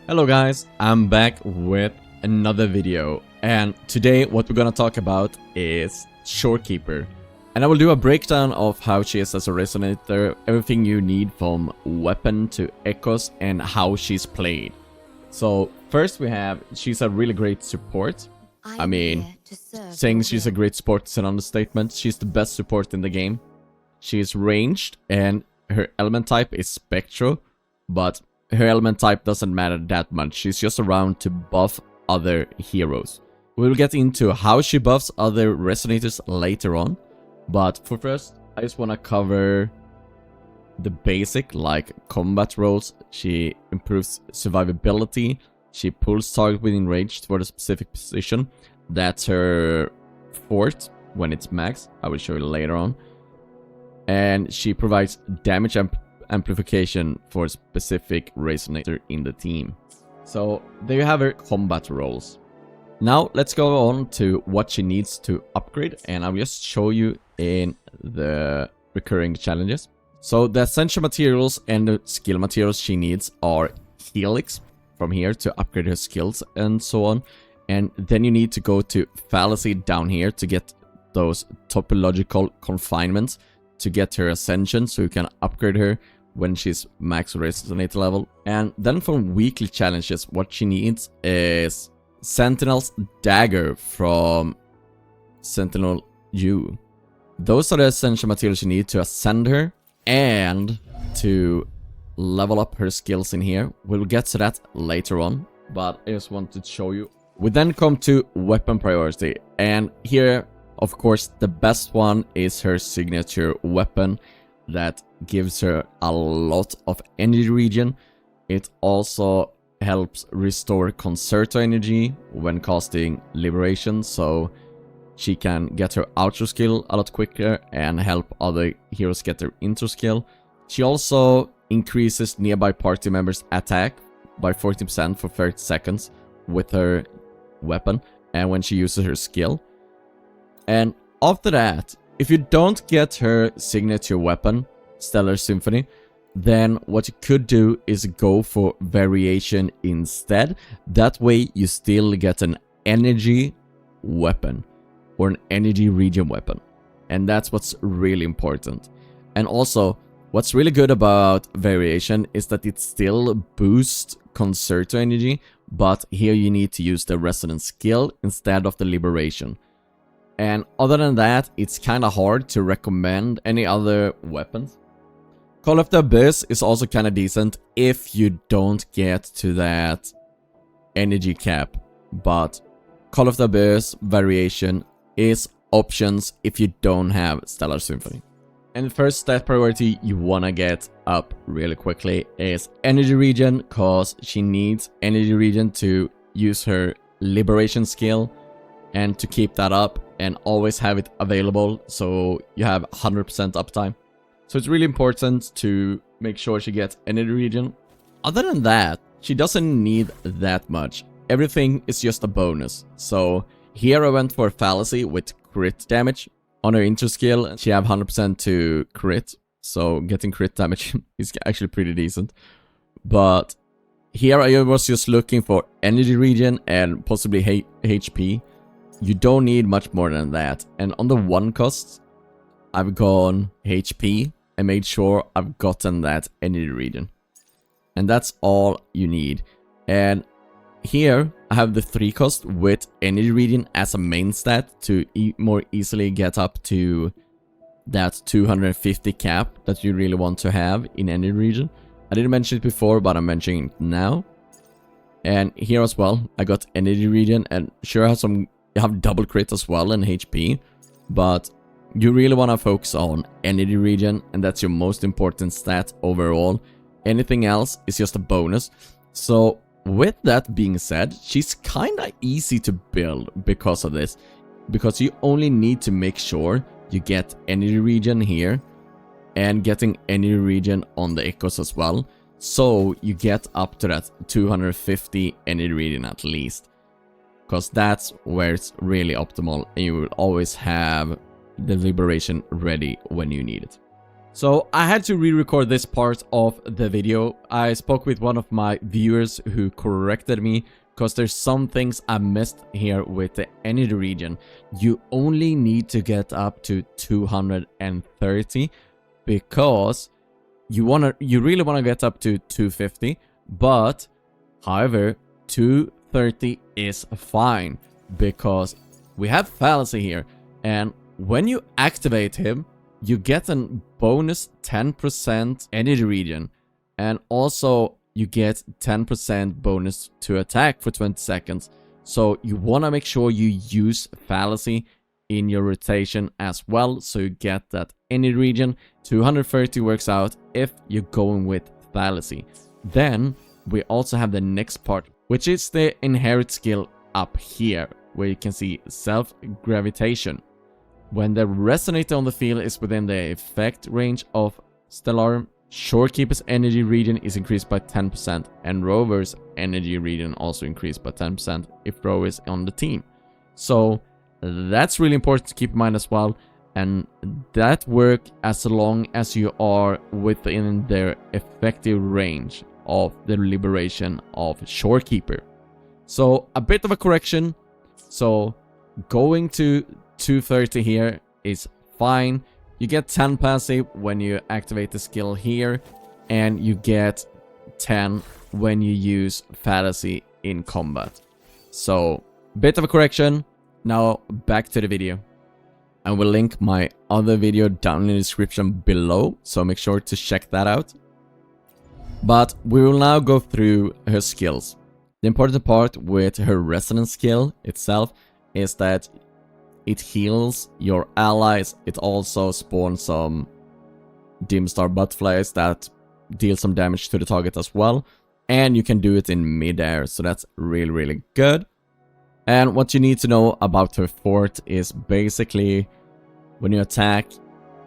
Hello guys, I'm back with another video, and today what we're gonna talk about is Shorekeeper. And I will do a breakdown of how she is as a resonator, everything you need from weapon to echoes, and how she's played. So first she's a really great support. I mean, saying she's a great support is an understatement. She's the best support in the game. She's ranged and her element type is Spectro, but her element type doesn't matter that much. She's just around to buff other heroes. We'll get into how she buffs other resonators later on. But for first, I just want to cover the basic, like combat rolls. She improves survivability. She pulls target within range toward a specific position. That's her fort when it's max. I will show you later on. And she provides damage amplification for a specific resonator in the team. So there you have her combat rolls. Now let's go on to what she needs to upgrade, and I'll just show you in the recurring challenges. So the Ascension materials and the skill materials she needs are Helix from here to upgrade her skills and so on. And then you need to go to Fallacy down here to get those topological confinements to get her Ascension, so you can upgrade her when she's max resonator level. And then from weekly challenges, what she needs is Sentinel's Dagger from Sentinel U. Those are the essential materials you need to ascend her and to level up her skills in here. We'll get to that later on, but I just wanted to show you. We then come to weapon priority, and here, of course, the best one is her signature weapon that gives her a lot of energy regen. It also helps restore concerto energy when casting liberation, so she can get her outro skill a lot quicker and help other heroes get their intro skill. She also increases nearby party members' attack by 40% for 30 seconds with her weapon and when she uses her skill. And after that, if you don't get her signature weapon, Stellar Symphony, then what you could do is go for variation instead. That way you still get an energy weapon or an energy regen weapon. And that's what's really important. And also, what's really good about variation is that it still boosts concerto energy, but here you need to use the resonance skill instead of the liberation. And other than that, it's kinda hard to recommend any other weapons. Call of the Abyss is also kinda decent if you don't get to that energy cap. But Call of the Abyss variation is options if you don't have Stellar Symphony. And the first stat priority you wanna get up really quickly is energy regen, cause she needs energy regen to use her liberation skill and to keep that up and always have it available so you have 100% uptime. So it's really important to make sure she gets energy regen. Other than that, she doesn't need that much. Everything is just a bonus. So here I went for Fallacy with crit damage. On her intro skill, she have 100% to crit, so getting crit damage is actually pretty decent. But here I was just looking for energy regen and possibly HP. You don't need much more than that. And on the one cost, I've gone HP and made sure I've gotten that energy regen. And that's all you need. And here I have the 3 cost with energy regen as a main stat to more easily get up to that 250 cap that you really want to have in energy regen. I didn't mention it before, but I'm mentioning it now. And here as well, I got energy regen, and sure you have double crit as well and HP, but you really want to focus on energy regen, and that's your most important stat overall. Anything else is just a bonus. So with that being said, she's kinda easy to build because of this, because you only need to make sure you get energy regen here and getting energy regen on the echoes as well, so you get up to that 250 energy regen at least, because that's where it's really optimal and you will always have the liberation ready when you need it. So I had to re-record this part of the video. I spoke with one of my viewers who corrected me because there's some things I missed here with the energy region. You only need to get up to 230 because you really want to get up to 250, but however 230 is fine because we have Fallacy here, and when you activate him you get a bonus 10% energy region, and also you get 10% bonus to attack for 20 seconds. So you want to make sure you use Fallacy in your rotation as well, so you get that energy region. 230 works out if you're going with Fallacy. Then we also have the next part, which is the inherit skill up here, where you can see self-gravitation. When the resonator on the field is within the effect range of Stellarium, Shorekeeper's energy region is increased by 10%, and Rover's energy region also increased by 10% if Rover is on the team. So that's really important to keep in mind as well, and that works as long as you are within their effective range of the liberation of Shorekeeper. So a bit of a correction. So going to 230 here is fine. You get 10 passive when you activate the skill here, and you get 10 when you use Fallacy in combat. So bit of a correction. Now back to the video. I will link my other video down in the description below, so make sure to check that out. But we will now go through her skills. The important part with her resonance skill itself is that it heals your allies. It also spawns some dim star butterflies that deal some damage to the target as well. And you can do it in midair, so that's really good. And what you need to know about her fort is basically when you attack,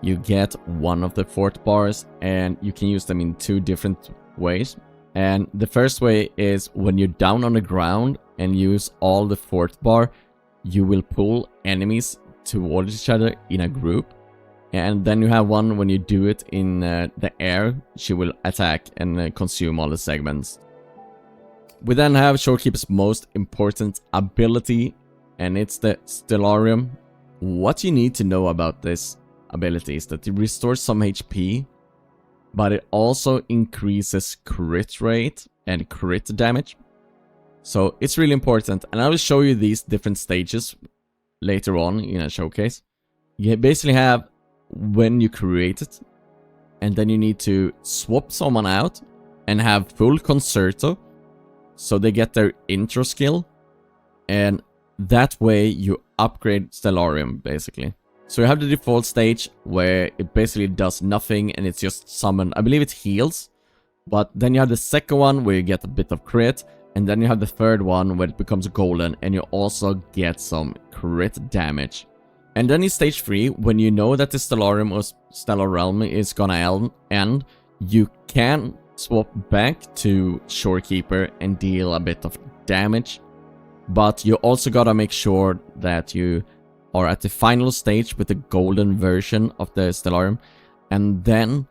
you get one of the fort bars, and you can use them in two different ways. And the first way is when you're down on the ground and use all the fort bar, you will pull enemies towards each other in a group. And then you have one when you do it in the air, she will attack and consume all the segments. We then have Shorekeeper's most important ability, and it's the Stellarium. What you need to know about this ability is that it restores some HP, but it also increases crit rate and crit damage. So it's really important, and I will show you these different stages later on in a showcase. You basically have when you create it, and then you need to swap someone out and have full concerto, so they get their intro skill, and that way you upgrade Stellarium basically. So you have the default stage where it basically does nothing and it's just summon. I believe it heals, but then you have the second one where you get a bit of crit. And then you have the third one where it becomes golden and you also get some crit damage. And then in stage 3, when you know that the Stellarium or Stellar Realm is gonna end, you can swap back to Shorekeeper and deal a bit of damage. But you also gotta make sure that you are at the final stage with the golden version of the Stellarium. And then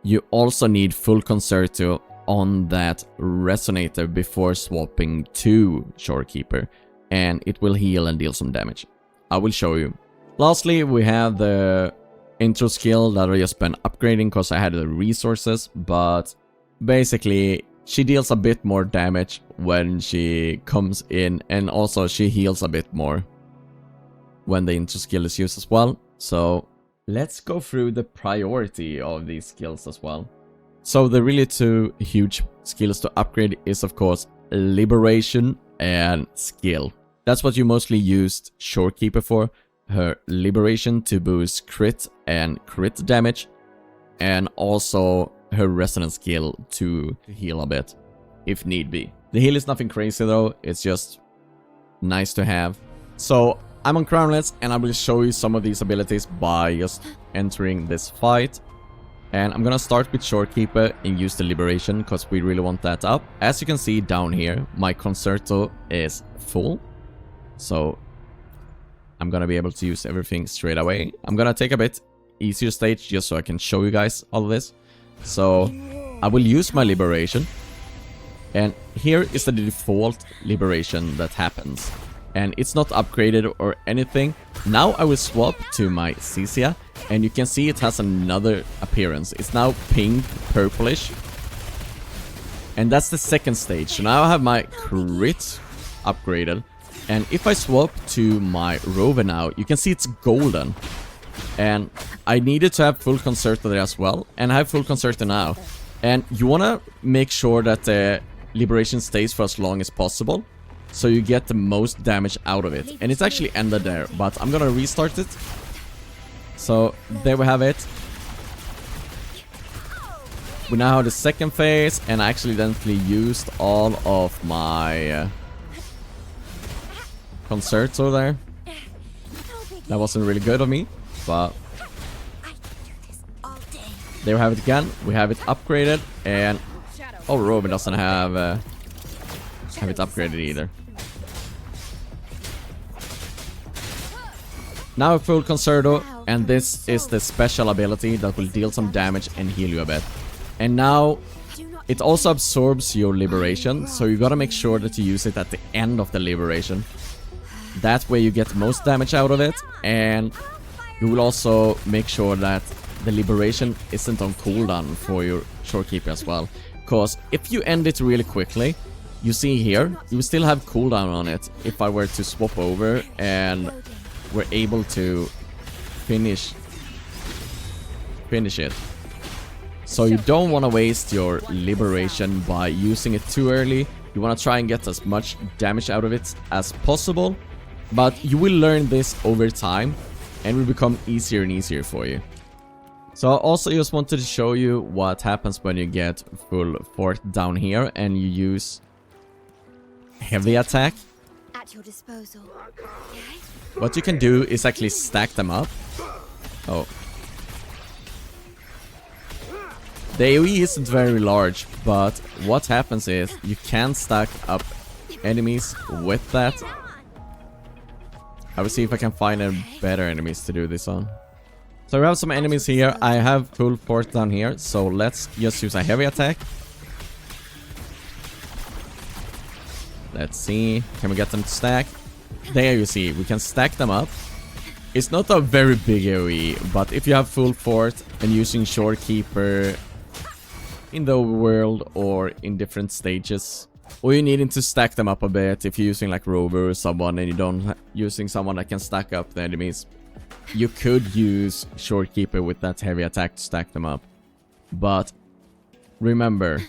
you also need full concerto on that resonator before swapping to Shorekeeper, and it will heal and deal some damage. I will show you. Lastly, we have the intro skill that I just been upgrading because I had the resources, but basically she deals a bit more damage when she comes in, and also she heals a bit more when the intro skill is used as well. So let's go through the priority of these skills as well. So the really two huge skills to upgrade is of course Liberation and Skill. That's what you mostly used Shorekeeper for. Her Liberation to boost crit and crit damage, and also her Resonance skill to heal a bit if need be. The heal is nothing crazy though, it's just nice to have. So I'm on Crownless and I will show you some of these abilities by just entering this fight. And I'm gonna start with Shorekeeper and use the Liberation because we really want that up. As you can see down here, my Concerto is full. So I'm gonna be able to use everything straight away. I'm gonna take a bit easier stage just so I can show you guys all of this. So I will use my liberation. And here is the default liberation that happens. And it's not upgraded or anything. Now I will swap to my Zacess, and you can see it has another appearance. It's now pink, purplish. And that's the second stage. So now I have my crit upgraded. And if I swap to my rover now, you can see it's golden. And I needed to have full concerto there as well. And I have full concerto now. And you want to make sure that the liberation stays for as long as possible, so you get the most damage out of it. And it's actually ended there, but I'm gonna restart it. So there we have it. We now have the second phase, and I accidentally used all of my concerto there. That wasn't really good of me, but there we have it again. We have it upgraded, and oh, Robin doesn't have it upgraded either. Now a full concerto, and this is the special ability that will deal some damage and heal you a bit. And now it also absorbs your liberation, so you gotta make sure that you use it at the end of the liberation. That way you get most damage out of it, and you will also make sure that the liberation isn't on cooldown for your Shorekeeper as well. Because if you end it really quickly, you see here, you still have cooldown on it. If I were to swap over and we're able to finish it. So you don't want to waste your liberation by using it too early. You want to try and get as much damage out of it as possible. But you will learn this over time, and it will become easier and easier for you. So I also just wanted to show you what happens when you get full fort down here and you use heavy attack. At your disposal. What you can do is actually stack them up. Oh. The AoE isn't very large, but what happens is you can stack up enemies with that. I will see if I can find better enemies to do this on. So we have some enemies here. I have full fort down here, so let's just use a heavy attack. Let's see, can we get them to stack? There you see, we can stack them up. It's not a very big AoE, but if you have full fort and using Shorekeeper in the world or in different stages, or you needing to stack them up a bit if you're using like Rover or someone and you don't using someone that can stack up the enemies, you could use Shorekeeper with that heavy attack to stack them up. But remember,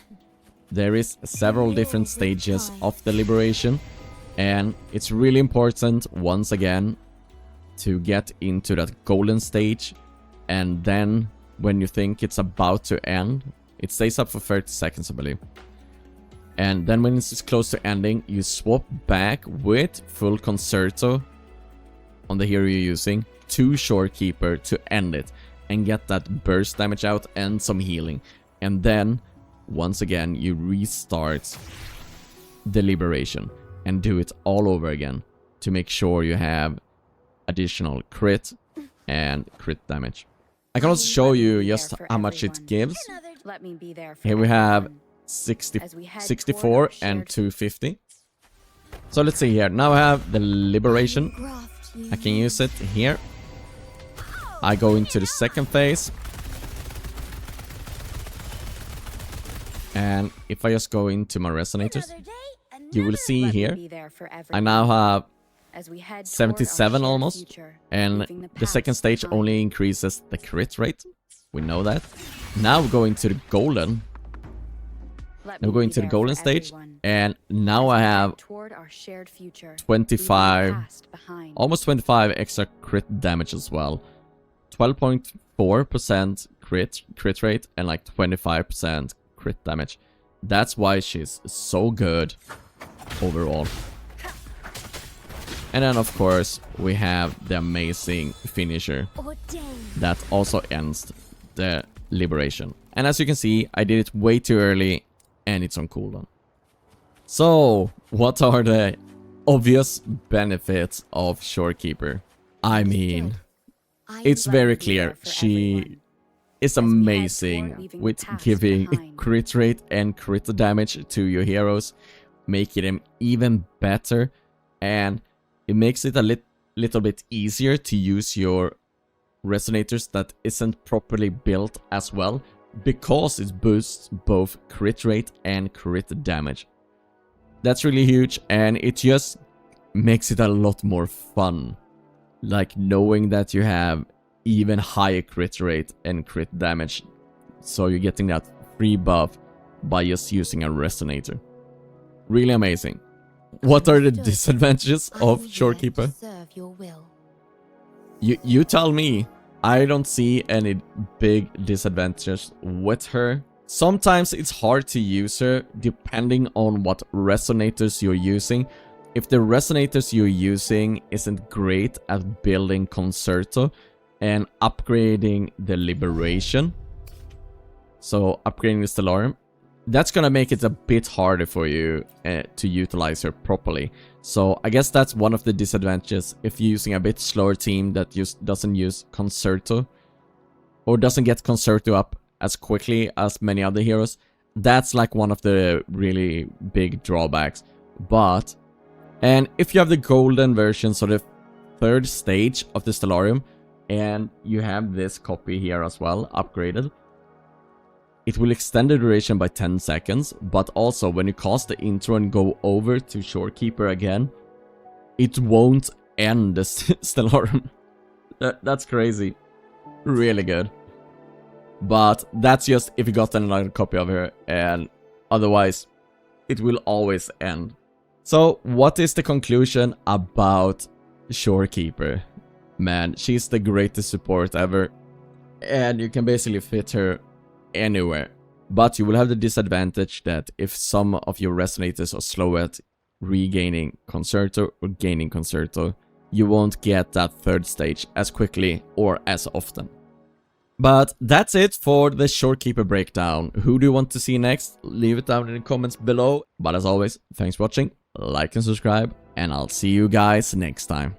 there is several different stages of the liberation, and it's really important once again to get into that golden stage, and then when you think it's about to end, it stays up for 30 seconds I believe. And then when it's close to ending, you swap back with full concerto on the hero you're using to Shorekeeper to end it and get that burst damage out and some healing. And then once again you restart the liberation and do it all over again to make sure you have additional crit and crit damage. I can also show you just how much it gives. Here we have 64 and 250. So let's see here. Now I have the liberation. I can use it here. I go into the second phase. And if I just go into my resonators, you will see here I now have 77 almost, and the second stage only increases the crit rate. We know that. Now we're going to the golden. Now we're going to the golden stage, and now I have 25, almost 25 extra crit damage as well. 12.4% crit rate and like 25% crit damage. That's why she's so good overall. And then of course we have the amazing finisher that also ends the liberation. And as you can see, I did it way too early and it's on cooldown. So what are the obvious benefits of Shorekeeper? I mean, it's very clear she is amazing with giving crit rate and crit damage to your heroes, making them even better, and it makes it a little bit easier to use your resonators that isn't properly built as well, because it boosts both crit rate and crit damage. That's really huge, and it just makes it a lot more fun, like knowing that you have even higher crit rate and crit damage, so you're getting that free buff by just using a resonator. Really amazing. What are the disadvantages of Shorekeeper? You tell me. I don't see any big disadvantages with her. Sometimes it's hard to use her depending on what resonators you're using. If the resonators you're using isn't great at building Concerto and upgrading the Liberation, so upgrading the Stellarium, that's gonna make it a bit harder for you to utilize her properly. So I guess that's one of the disadvantages if you're using a bit slower team that just doesn't use Concerto, or doesn't get Concerto up as quickly as many other heroes. That's like one of the really big drawbacks. But, and if you have the golden version, so the third stage of the Stellarium, and you have this copy here as well, upgraded, it will extend the duration by 10 seconds, but also when you cast the intro and go over to Shorekeeper again, it won't end the Stellarium. That's crazy. Really good. But that's just if you got another copy of her, and otherwise it will always end. So what is the conclusion about Shorekeeper? Man, she's the greatest support ever, and you can basically fit her anywhere. But you will have the disadvantage that if some of your resonators are slow at regaining Concerto or gaining Concerto, you won't get that third stage as quickly or as often. But that's it for the Shorekeeper breakdown. Who do you want to see next? Leave it down in the comments below. But as always, thanks for watching, like and subscribe, and I'll see you guys next time.